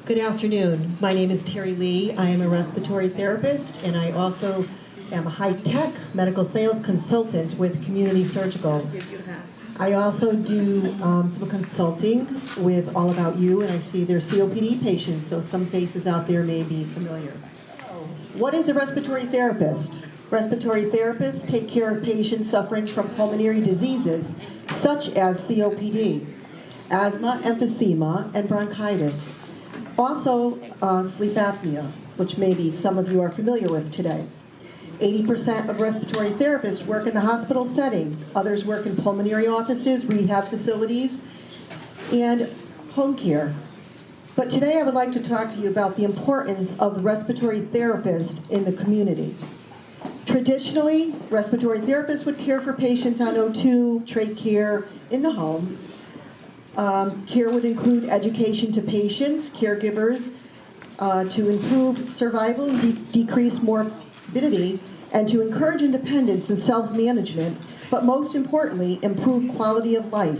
Good afternoon. My name is Terri Lee. I am a respiratory therapist, and I also am a high-tech medical sales consultant with Community Surgical. I also do some consulting with All About You, and I see their COPD patients, so some faces out there may be familiar. What is a respiratory therapist? Respiratory therapists take care of patients suffering from pulmonary diseases, such as COPD, asthma, emphysema, and bronchitis. Also, sleep apnea, which maybe some of you are familiar with today. 80% of respiratory therapists work in the hospital setting. Others work in pulmonary offices, rehab facilities, and home care. But today I would like to talk to you about the importance of the respiratory therapist in the community. Traditionally, respiratory therapists would care for patients on O2, trach care in the home. Care would include education to patients, caregivers, to improve survival, decrease morbidity, and to encourage independence and self-management, but most importantly, improve quality of life.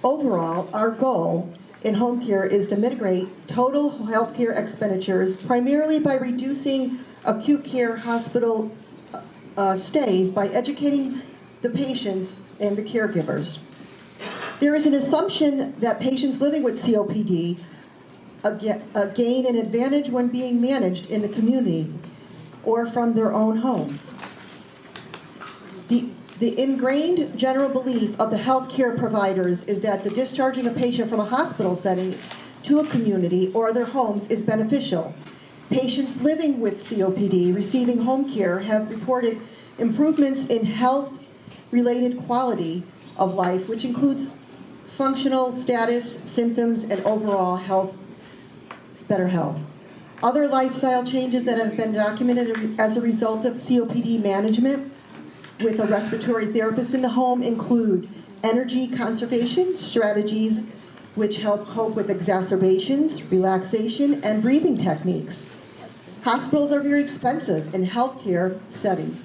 Overall, our goal in home care is to mitigate total healthcare expenditures, primarily by reducing acute care hospital stays by educating the patients and the caregivers. There is an assumption that patients living with COPD gain an advantage when being managed in the community or from their own homes. The ingrained general belief of the healthcare providers is that the discharging a patient from a hospital setting to a community or their homes is beneficial. Patients living with COPD receiving home care have reported improvements in health-related quality of life, which includes functional status, symptoms, and overall health, better health. Other lifestyle changes that have been documented as a result of COPD management with a respiratory therapist in the home include energy conservation strategies, which help cope with exacerbations, relaxation, and breathing techniques. Hospitals are very expensive in healthcare settings.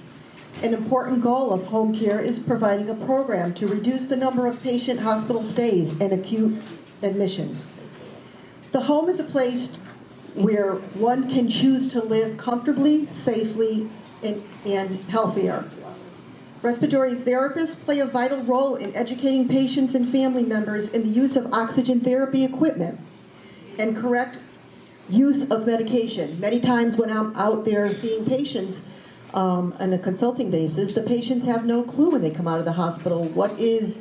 An important goal of home care is providing a program to reduce the number of patient hospital stays and acute admissions. The home is a place where one can choose to live comfortably, safely, and healthier. Respiratory therapists play a vital role in educating patients and family members in the use of oxygen therapy equipment and correct use of medication. Many times when I'm out there seeing patients on a consulting basis, the patients have no clue when they come out of the hospital, what is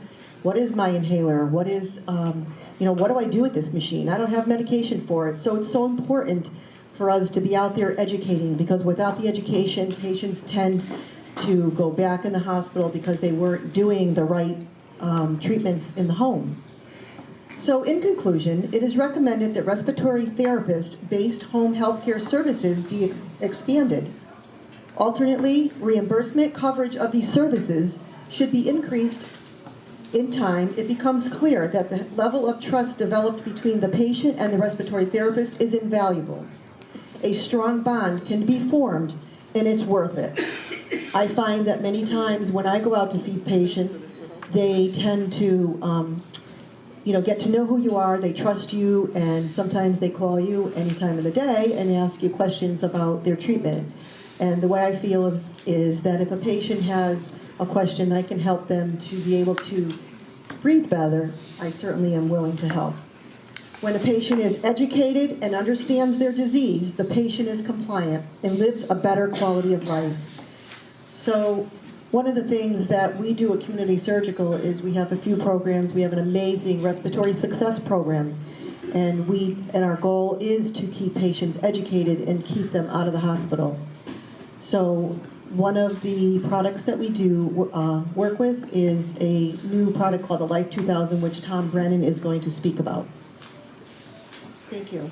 my inhaler? What is, what do I do with this machine? I don't have medication for it. So it's so important for us to be out there educating, because without the education, patients tend to go back in the hospital because they weren't doing the right treatments in the home. So in conclusion, it is recommended that respiratory therapist-based home healthcare services be expanded. Alternately, reimbursement coverage of these services should be increased in time. It becomes clear that the level of trust developed between the patient and the respiratory therapist is invaluable. A strong bond can be formed, and it's worth it. I find that many times when I go out to see patients, they tend to get to know who you are, they trust you, and sometimes they call you any time of the day and ask you questions about their treatment. And the way I feel is that if a patient has a question, I can help them to be able to breathe better, I certainly am willing to help. When a patient is educated and understands their disease, the patient is compliant and lives a better quality of life. So one of the things that we do at Community Surgical is we have a few programs. We have an amazing respiratory success program, and our goal is to keep patients educated and keep them out of the hospital. So one of the products that we do work with is a new product called the Life 2000, which Tom Brennan is going to speak about. Thank you.